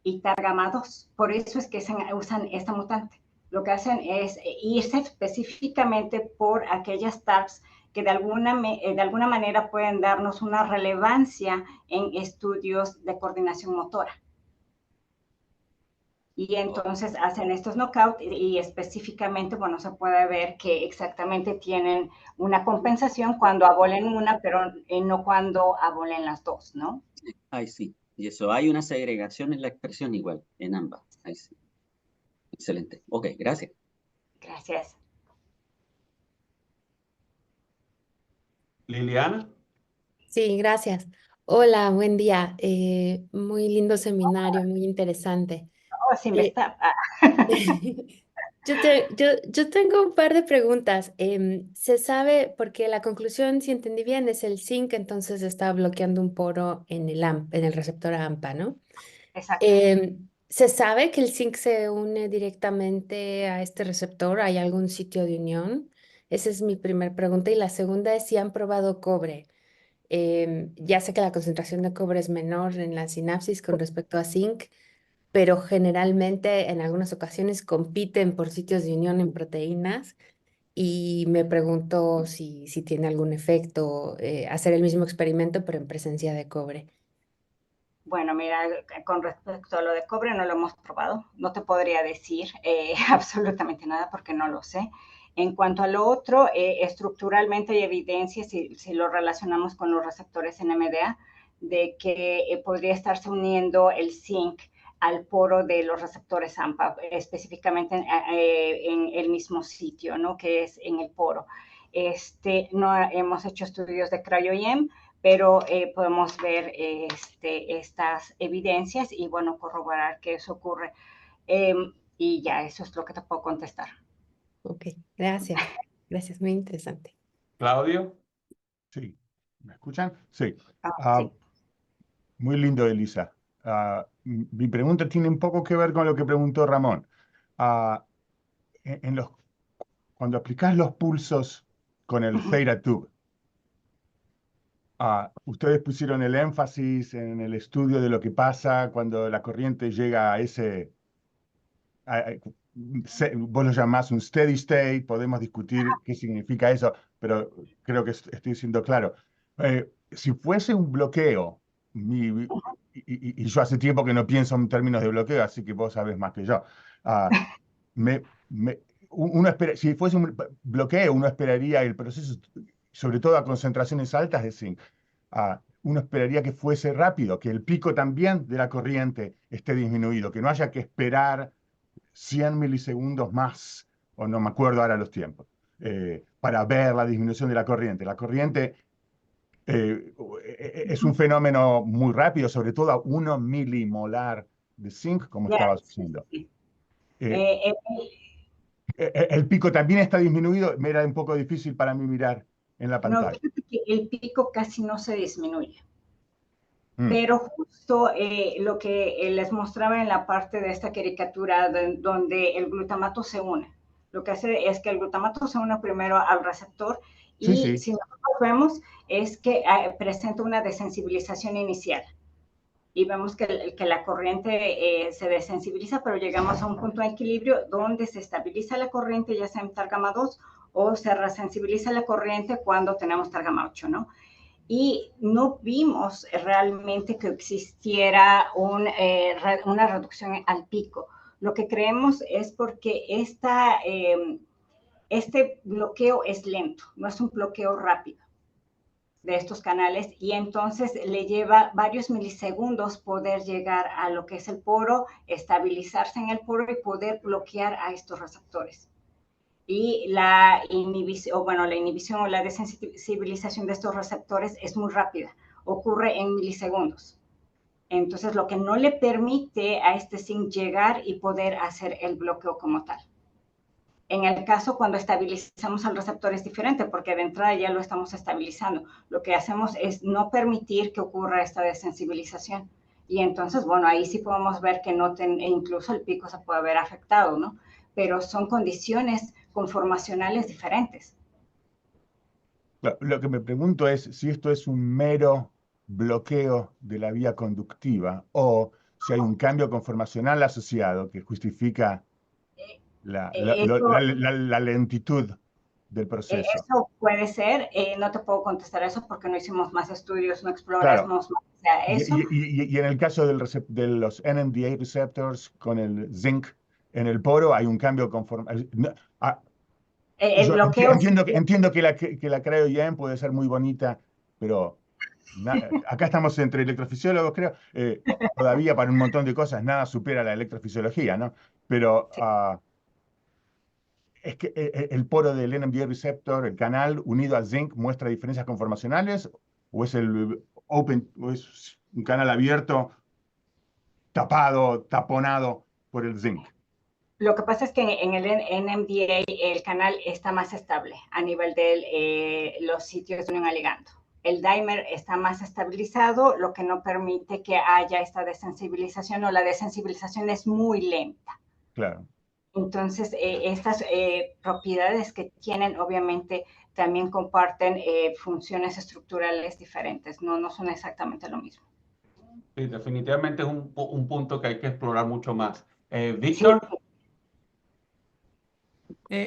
Speaker 2: y TAR gamma 2. Por eso es que usan esta mutante. Lo que hacen es irse específicamente por aquellas TARPs que de alguna manera pueden darnos una relevancia en estudios de coordinación motora. Y entonces hacen estos knockouts y específicamente, bueno, se puede ver que exactamente tienen una compensación cuando abolen una, pero no cuando abolen las dos, ¿no?
Speaker 4: Ahí sí. Y eso, hay una segregación en la expresión igual, en ambas. Ahí sí. Excelente. Ok, gracias.
Speaker 2: Gracias.
Speaker 1: Liliana.
Speaker 5: Sí, gracias. Hola, buen día. Muy lindo seminario, muy interesante.
Speaker 2: Oh, sí, me
Speaker 5: Eh,
Speaker 2: está.
Speaker 5: yo tengo un par de preguntas. Se sabe, porque la conclusión, si entendí bien, es el zinc, entonces está bloqueando un poro en el en el receptor AMPA, ¿no?
Speaker 2: Exacto.
Speaker 5: ¿Se sabe que el zinc se une directamente a este receptor? ¿Hay algún sitio de unión? Esa es mi primera pregunta. Y la segunda es si han probado cobre. Ya sé que la concentración de cobre es menor en la sinapsis con respecto a zinc, pero generalmente en algunas ocasiones compiten por sitios de unión en proteínas y me pregunto si tiene algún efecto hacer el mismo experimento pero en presencia de cobre.
Speaker 2: Bueno, mira, con respecto a lo de cobre no lo hemos probado. No te podría decir absolutamente nada porque no lo sé. En cuanto a lo otro, estructuralmente hay evidencia, si lo relacionamos con los receptores NMDA, de que podría estarse uniendo el zinc al poro de los receptores AMPA, específicamente en el mismo sitio, ¿no? Que es en el poro. No hemos hecho estudios de cryo-EM, pero podemos ver estas evidencias y, bueno, corroborar que eso ocurre. Y ya, eso es lo que te puedo contestar.
Speaker 5: Ok, gracias. Gracias, muy interesante.
Speaker 1: Claudio.
Speaker 6: Sí, ¿me escuchan? Sí.
Speaker 2: Sí.
Speaker 6: Muy lindo, Elisa. Mi pregunta tiene un poco que ver con lo que preguntó Ramón. ah, cuando aplicás los pulsos con el Theta Tube, ustedes pusieron el énfasis en el estudio de lo que pasa cuando la corriente llega a ese, vos lo llamás un steady state, podemos discutir qué significa eso, pero creo que estoy siendo claro. Si fuese un bloqueo, y yo hace tiempo que no pienso en términos de bloqueo, así que vos sabés más que yo. Ah, me, me- si fuese un bloqueo, uno esperaría el proceso, sobre todo a concentraciones altas de zinc. Uno esperaría que fuese rápido, que el pico también de la corriente esté disminuido, que no haya que esperar 100 milisegundos más, o no me acuerdo ahora los tiempos, para ver la disminución de la corriente. La corriente es un fenómeno muy rápido, sobre todo a 1 milimolar de zinc, como
Speaker 2: Ya,
Speaker 6: estaba
Speaker 2: sí,
Speaker 6: haciendo.
Speaker 2: sí.
Speaker 6: Eh, el pico también está disminuido, me era un poco difícil para mí mirar en la
Speaker 2: No,
Speaker 6: pantalla.
Speaker 2: fíjate que el pico casi no se disminuye.
Speaker 6: Mm,
Speaker 2: Pero justo lo que les mostraba en la parte de esta caricatura donde el glutamato se une. Lo que hace es que el glutamato se une primero al receptor
Speaker 6: sí,
Speaker 2: y
Speaker 6: sí,
Speaker 2: si nosotros vemos es que presenta una desensibilización inicial. Y vemos que la corriente se desensibiliza, pero llegamos a un punto de equilibrio donde se estabiliza la corriente, ya sea en Targama 2, o se resensibiliza la corriente cuando tenemos Targama 8, ¿no? Y no vimos realmente que existiera una reducción al pico. Lo que creemos es porque este bloqueo es lento, no es un bloqueo rápido de estos canales y entonces le lleva varios milisegundos poder llegar a lo que es el poro, estabilizarse en el poro y poder bloquear a estos receptores. Y la inhibición, o la desensibilización de estos receptores es muy rápida, ocurre en milisegundos. Entonces, lo que no le permite a este zinc llegar y poder hacer el bloqueo como tal. En el caso cuando estabilizamos al receptor es diferente porque de entrada ya lo estamos estabilizando. Lo que hacemos es no permitir que ocurra esta desensibilización. Y entonces, bueno, ahí sí podemos ver que incluso el pico se puede ver afectado, ¿no? Pero son condiciones conformacionales diferentes.
Speaker 6: Lo que me pregunto es si esto es un mero bloqueo de la vía conductiva o si hay un cambio conformacional asociado que justifica
Speaker 2: Eso,
Speaker 6: la lentitud del proceso.
Speaker 2: eso puede ser, no te puedo contestar eso porque no hicimos más estudios, no
Speaker 6: Claro,
Speaker 2: exploramos más eso.
Speaker 6: y en el caso de los NMDA receptors con el zinc en el poro, hay un cambio conformacional.
Speaker 2: El
Speaker 6: Yo
Speaker 2: bloqueo
Speaker 6: entiendo que la cryo-EM puede ser muy bonita, pero acá estamos entre electrofisiólogos, creo. Todavía para un montón de cosas nada supera la electrofisiología, ¿no? Pero es que el poro del NMDA receptor, el canal unido al zinc, muestra diferencias conformacionales, o es o es un canal abierto, tapado, taponado por el zinc.
Speaker 2: Lo que pasa es que en el NMDA el canal está más estable a nivel de los sitios de unión a ligando. El dimer está más estabilizado, lo que no permite que haya esta desensibilización o la desensibilización es muy lenta.
Speaker 6: Claro.
Speaker 2: Entonces, estas propiedades que tienen, obviamente, también comparten funciones estructurales diferentes, no son exactamente lo mismo.
Speaker 1: Sí, definitivamente es un punto que hay que explorar mucho más.
Speaker 2: Sí,
Speaker 1: Víctor,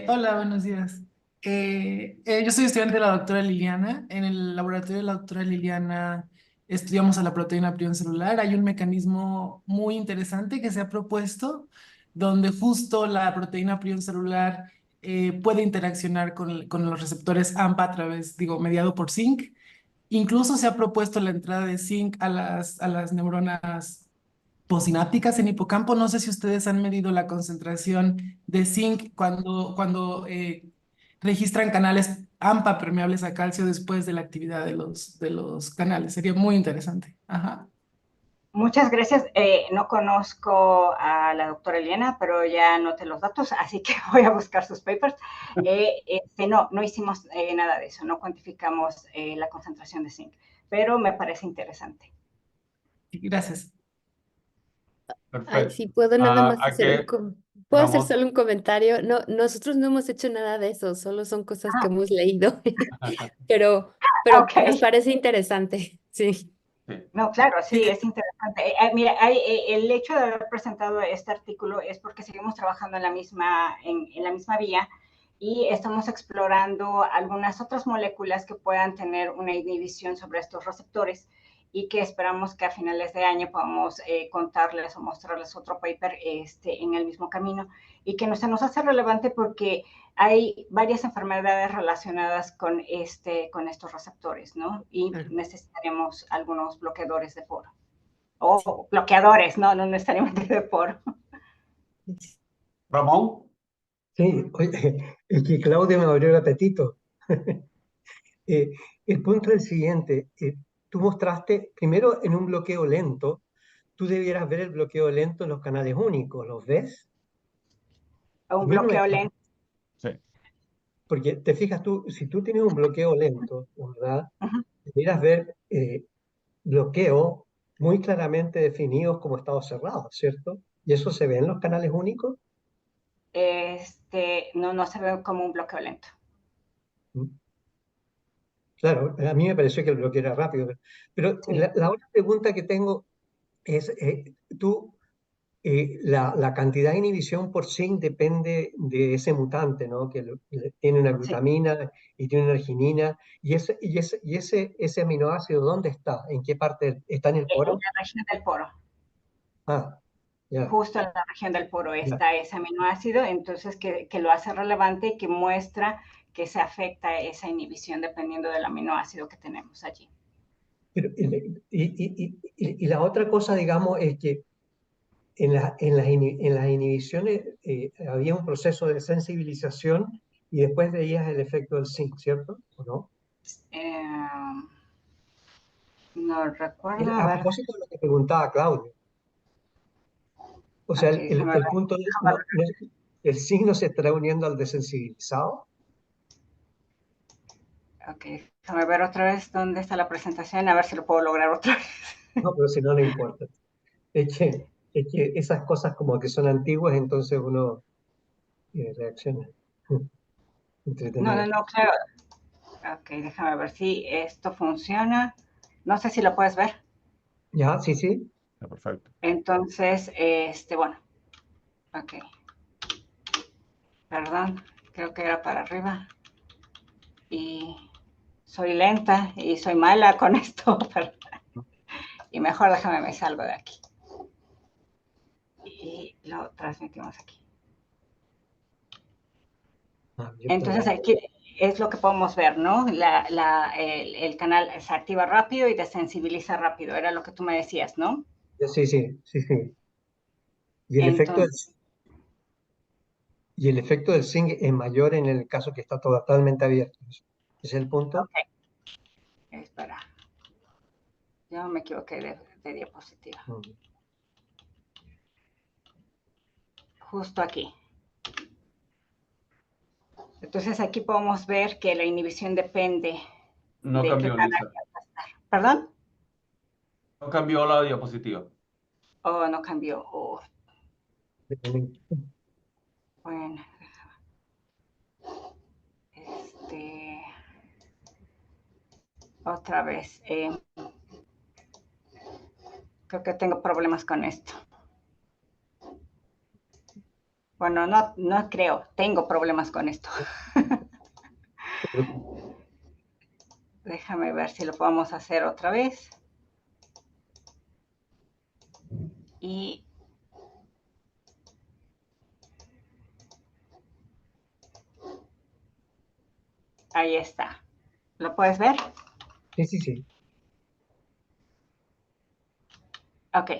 Speaker 7: Hola, buenos días. Yo soy estudiante de la doctora Liliana. En el laboratorio de la doctora Liliana estudiamos a la proteína prión celular. Hay un mecanismo muy interesante que se ha propuesto donde justo la proteína prión celular puede interaccionar con los receptores AMPA a través, digo, mediado por zinc. Incluso se ha propuesto la entrada de zinc a las neuronas posinápticas en hipocampo. No sé si ustedes han medido la concentración de zinc cuando registran canales AMPA permeables a calcio después de la actividad de los canales. Sería muy interesante. Ajá.
Speaker 2: muchas gracias. No conozco a la doctora Elena, pero ya anoté los datos, así que voy a buscar sus papers. No hicimos nada de eso, no cuantificamos la concentración de zinc, pero me parece interesante.
Speaker 7: Gracias.
Speaker 5: Ay,
Speaker 1: Perfecto.
Speaker 5: sí, puedo nada más
Speaker 1: ¿A
Speaker 5: hacer
Speaker 1: qué,
Speaker 5: puedo hacer
Speaker 1: Ramón?
Speaker 5: solo un comentario. No, nosotros no hemos hecho nada de eso, solo son cosas que
Speaker 2: Ah,
Speaker 5: hemos leído, pero
Speaker 2: ok.
Speaker 5: nos parece interesante, sí.
Speaker 1: Sí.
Speaker 2: No, claro, sí, es interesante. Mira, el hecho de haber presentado este artículo es porque seguimos trabajando en la misma vía y estamos explorando algunas otras moléculas que puedan tener una inhibición sobre estos receptores y que esperamos que a finales de año podamos contarles o mostrarles otro paper en el mismo camino y que se nos hace relevante porque hay varias enfermedades relacionadas con estos receptores, ¿no? Y
Speaker 5: Claro.
Speaker 2: necesitaremos algunos bloqueadores de poro. O bloqueadores, no necesariamente de poro.
Speaker 1: Ramón,
Speaker 3: Sí, oye, es que Claudia me abrió el apetito. Eh, el punto es el siguiente. Tú mostraste, primero en un bloqueo lento, tú debieras ver el bloqueo lento en los canales únicos, ¿los ves? A
Speaker 2: Un
Speaker 3: mí no me
Speaker 2: bloqueo
Speaker 3: parece,
Speaker 2: lento.
Speaker 6: Sí.
Speaker 3: porque te fijas tú, si tú tienes un bloqueo lento, ¿verdad?
Speaker 2: Uh-huh.
Speaker 3: Debieras ver bloqueo muy claramente definidos como estados cerrados, ¿cierto? ¿Y eso se ve en los canales únicos?
Speaker 2: No se ve como un bloqueo lento.
Speaker 3: ¿Mm? Claro, a mí me pareció que el bloqueo era rápido. Pero
Speaker 2: Sí,
Speaker 3: la otra pregunta que tengo es, tú, la cantidad de inhibición por zinc depende de ese mutante, ¿no? Que tiene una
Speaker 2: sí.
Speaker 3: glutamina y tiene una arginina. ¿Y ese aminoácido dónde está? ¿En qué parte? ¿Está en el
Speaker 2: En
Speaker 3: poro?
Speaker 2: la región del poro.
Speaker 3: Ah, ya,
Speaker 2: Justo en la región del poro
Speaker 3: ya.
Speaker 2: está ese aminoácido, entonces que lo hace relevante y que muestra que se afecta esa inhibición dependiendo del aminoácido que tenemos allí.
Speaker 3: Pero, y la otra cosa, digamos, es que en las inhibiciones había un proceso de sensibilización y después veías el efecto del zinc, ¿cierto? ¿O no?
Speaker 2: Eh, no recuerdo, a
Speaker 3: A
Speaker 2: ver,
Speaker 3: propósito de lo que preguntaba Claudio, o sea,
Speaker 2: ok,
Speaker 3: el punto es, el zinc no se estará uniendo al desensibilizado.
Speaker 2: déjame ver otra vez dónde está la presentación, a ver si lo puedo lograr otra vez.
Speaker 3: No, pero si no, no importa. Es que esas cosas como que son antiguas, entonces uno reacciona. Entretenido.
Speaker 2: Claro. Ok, déjame ver si esto funciona. No sé si lo puedes ver.
Speaker 3: Ya, sí, sí.
Speaker 6: Está perfecto.
Speaker 2: Entonces, bueno, ok, perdón, creo que era para arriba. Y soy lenta y soy mala con esto, y mejor déjame me salgo de aquí. Y lo transmitimos aquí.
Speaker 3: Ah, yo
Speaker 2: Entonces
Speaker 3: puedo.
Speaker 2: aquí es lo que podemos ver, ¿no? El canal se activa rápido y desensibiliza rápido, era lo que tú me decías, ¿no?
Speaker 3: Sí, sí, sí, sí. Y el efecto del,
Speaker 2: Entonces,
Speaker 3: y el efecto del zinc es mayor en el caso que está totalmente abierto. ¿Ese es el punto?
Speaker 2: ok, espera, yo me equivoqué de diapositiva.
Speaker 3: Mm.
Speaker 2: Justo aquí. Entonces aquí podemos ver que la inhibición depende
Speaker 1: no
Speaker 2: de qué
Speaker 1: cambió,
Speaker 2: canal
Speaker 1: Lisa.
Speaker 2: va a estar. ¿Perdón?
Speaker 1: No cambió la diapositiva.
Speaker 2: Oh, no cambió. Oh, bueno, otra vez. Creo que tengo problemas con esto. Bueno, no creo, tengo problemas con esto. Déjame ver si lo podemos hacer otra vez. Y ahí está. ¿Lo puedes ver?
Speaker 3: Sí, sí, sí.
Speaker 2: Ok.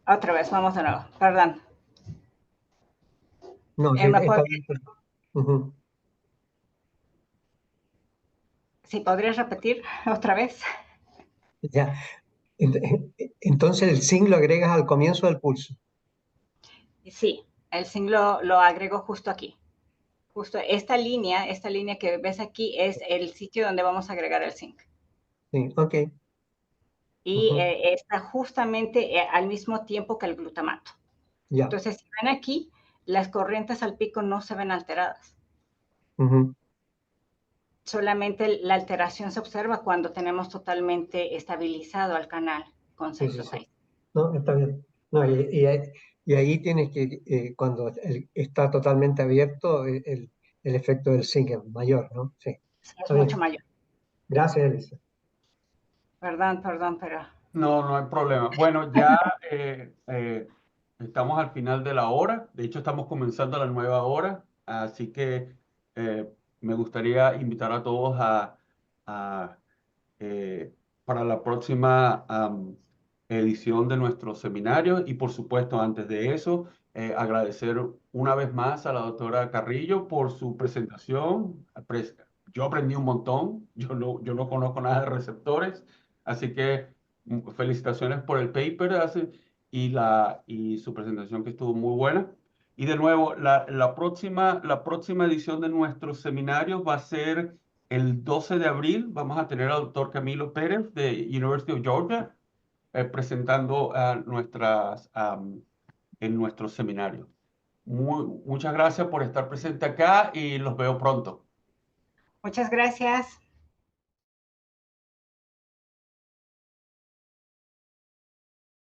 Speaker 2: Otra vez, vamos de nuevo. Perdón.
Speaker 3: No, sí,
Speaker 2: ¿Me
Speaker 3: está bien. Ujú.
Speaker 2: si podrías repetir otra vez?
Speaker 3: Ya. Entonces el zinc lo agregas al comienzo del pulso.
Speaker 2: Sí, el zinc lo agrego justo aquí. Justo esta línea que ves aquí es el sitio donde vamos a agregar el zinc.
Speaker 3: Sí, ok.
Speaker 2: y
Speaker 3: Ujú.
Speaker 2: está justamente al mismo tiempo que el glutamato.
Speaker 3: Ya.
Speaker 2: Entonces, si ven aquí, las corrientes al pico no se ven alteradas.
Speaker 3: Ujú.
Speaker 2: Solamente la alteración se observa cuando tenemos totalmente estabilizado al canal con
Speaker 3: Sí, sí, sí.
Speaker 2: Cytosine.
Speaker 3: No, está bien. No, y ahí tienes que, cuando está totalmente abierto, el efecto del zinc es mayor, ¿no? Sí,
Speaker 2: Sí, es
Speaker 3: está
Speaker 2: mucho
Speaker 3: bien.
Speaker 2: mayor.
Speaker 3: Gracias, Elisa.
Speaker 2: Perdón, pero
Speaker 1: No, no hay problema. Bueno, ya estamos al final de la hora. De hecho, estamos comenzando la nueva hora. Así que me gustaría invitar a todos a, para la próxima edición de nuestro seminario. Y por supuesto, antes de eso, agradecer una vez más a la doctora Carrillo por su presentación. Yo aprendí un montón. Yo no conozco nada de receptores. Así que felicitaciones por el paper y su presentación que estuvo muy buena. Y de nuevo, la próxima edición de nuestros seminarios va a ser el 12 de abril. Vamos a tener al doctor Camilo Pérez de University of Georgia presentando en nuestros seminarios. Muchas gracias por estar presente acá y los veo pronto.
Speaker 2: muchas gracias.